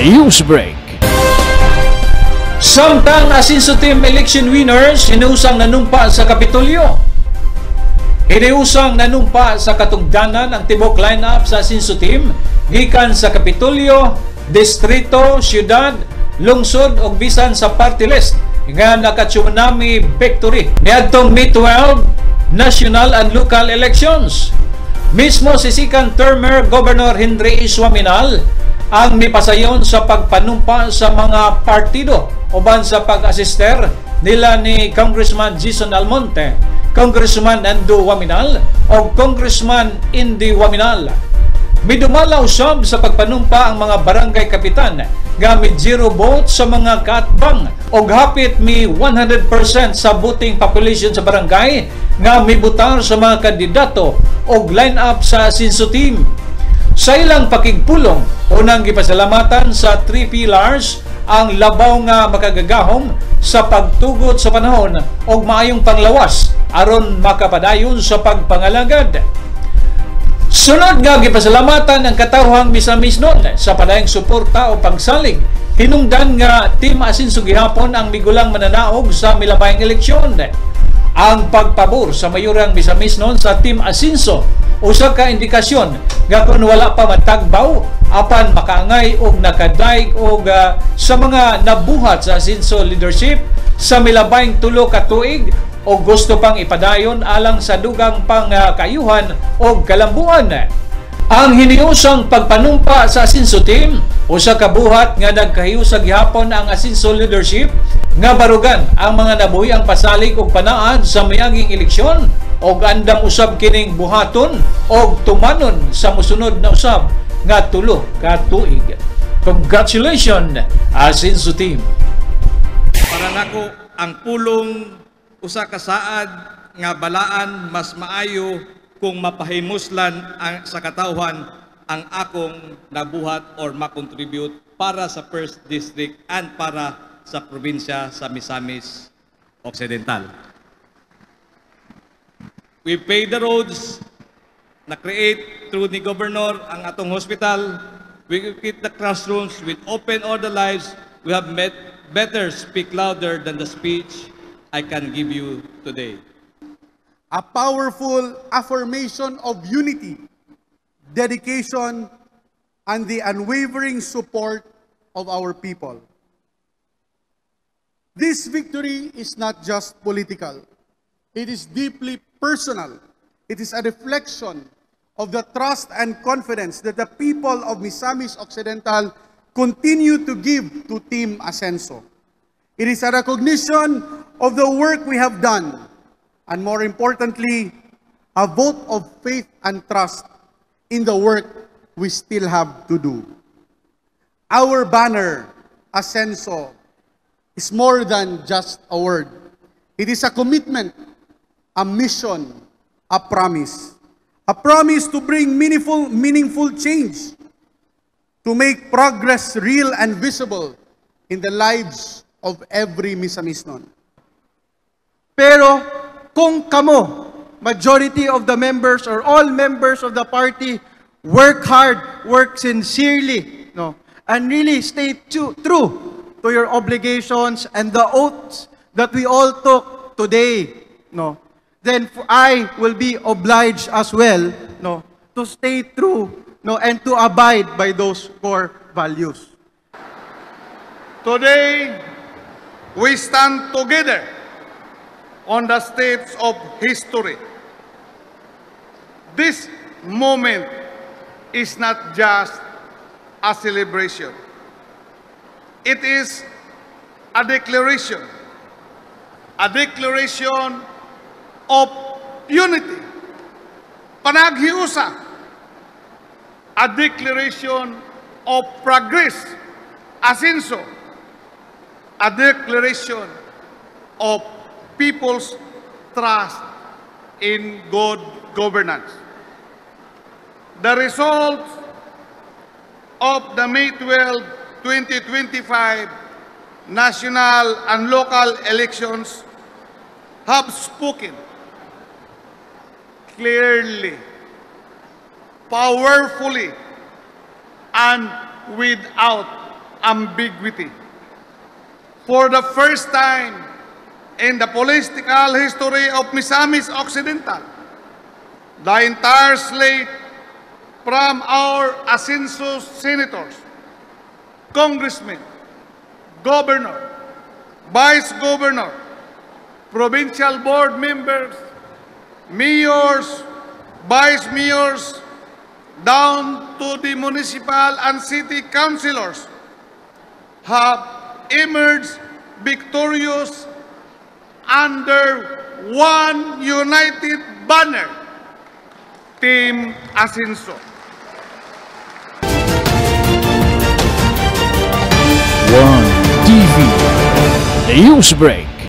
News Break. Samtang Asinso Team election winners hinusang nanumpa sa Kapitolyo. Hinusang nanumpa sa katungdanan ang tibok lineup sa Asinso Team gikan sa Kapitolyo, distrito, syudad, lungsod ug bisan sa party list nga naka-tsunami victory niadtong May 12 national and local elections. Mismo si second termer Governor Henry Iswaminal ang nipasayon sa pagpanumpa sa mga partido uban sa pag-asister nila ni Congressman Jason Almonte, Congressman Ando Waminal o Congressman Indy Waminal. Midumalaw sab sa pagpanumpa ang mga barangay kapitan gamit 0 vote sa mga kaatbang o hapit mi 100% sa voting population sa barangay nga mibutar sa mga kandidato o line-up sa Asinso Team. Sa ilang pakigpulong, unang gipasalamatan sa 3 pillars ang labaw nga makagagahom sa pagtugot sa panahon o maayong panglawas aron makapadayon sa pagpangalagad. Sunod nga gipasalamatan ang katawhang misamisnon sa padayong suporta o pagsalig. Hinungdan nga Team Asinso gihapon ang migulang mananaog sa milabayng eleksyon. Ang pagpabor sa mayurang misamisnon sa Team Asinso usa ka indikasyon nga kung wala pa matagbaw apan makaangay og nakadaig og sa mga nabuhat sa Asinso leadership sa milabayng 3 ka tuig o gusto pang ipadayon alang sa dugang pang kayuhan o kalambuan. Ang hiniusang pagpanumpa sa Asinso Team usa ka buhat nga nagkahiusag gihapon ang Asinso leadership nga barugan ang mga nabuhi ang pasalig og panaad sa miaging eleksyon og andam usab kining buhaton og tumanon sa mosunod na usab nga 3 ka tuig. Congratulations Asinso Team. Para nako ang pulong usa ka saad nga balaan mas maayo kung mapahimuslan ang sa katawhan ang akong nabuhat or makontribute para sa 1st District and para sa probinsya sa Misamis Occidental. We paved the roads na create through ni Governor ang atong hospital. We equip the classrooms with open all the lives. We have met better speak louder than the speech I can give you today. A powerful affirmation of unity, dedication, and the unwavering support of our people. This victory is not just political. It is deeply personal. It is a reflection of the trust and confidence that the people of Misamis Occidental continue to give to Team Asenso. It is a recognition of the work we have done, and more importantly, a vote of faith and trust in the work we still have to do. Our banner, Asenso, is more than just a word. It is a commitment, a mission, a promise to bring meaningful change, to make progress real and visible in the lives of every Misamisnon. Pero kung kamo, majority of the members or all members of the party work hard, work sincerely, no, and really stay true to your obligations and the oaths that we all took today, no, then I will be obliged as well, no, to stay true, no, and to abide by those core values. Today, we stand together on the steps of history. This moment is not just a celebration. It is a declaration of unity, panaghiusa, a declaration of progress, Asinso, a declaration of people's trust in good governance. The results of the May 12, 2025 national and local elections have spoken clearly, powerfully, and without ambiguity. For the first time in the political history of Misamis Occidental, the entire slate from our Asinso senators, congressmen, governor, vice governor, provincial board members, mayors, vice mayors, down to the municipal and city councilors, have emerged victorious under one united banner, Team Asinso. One TV News Break.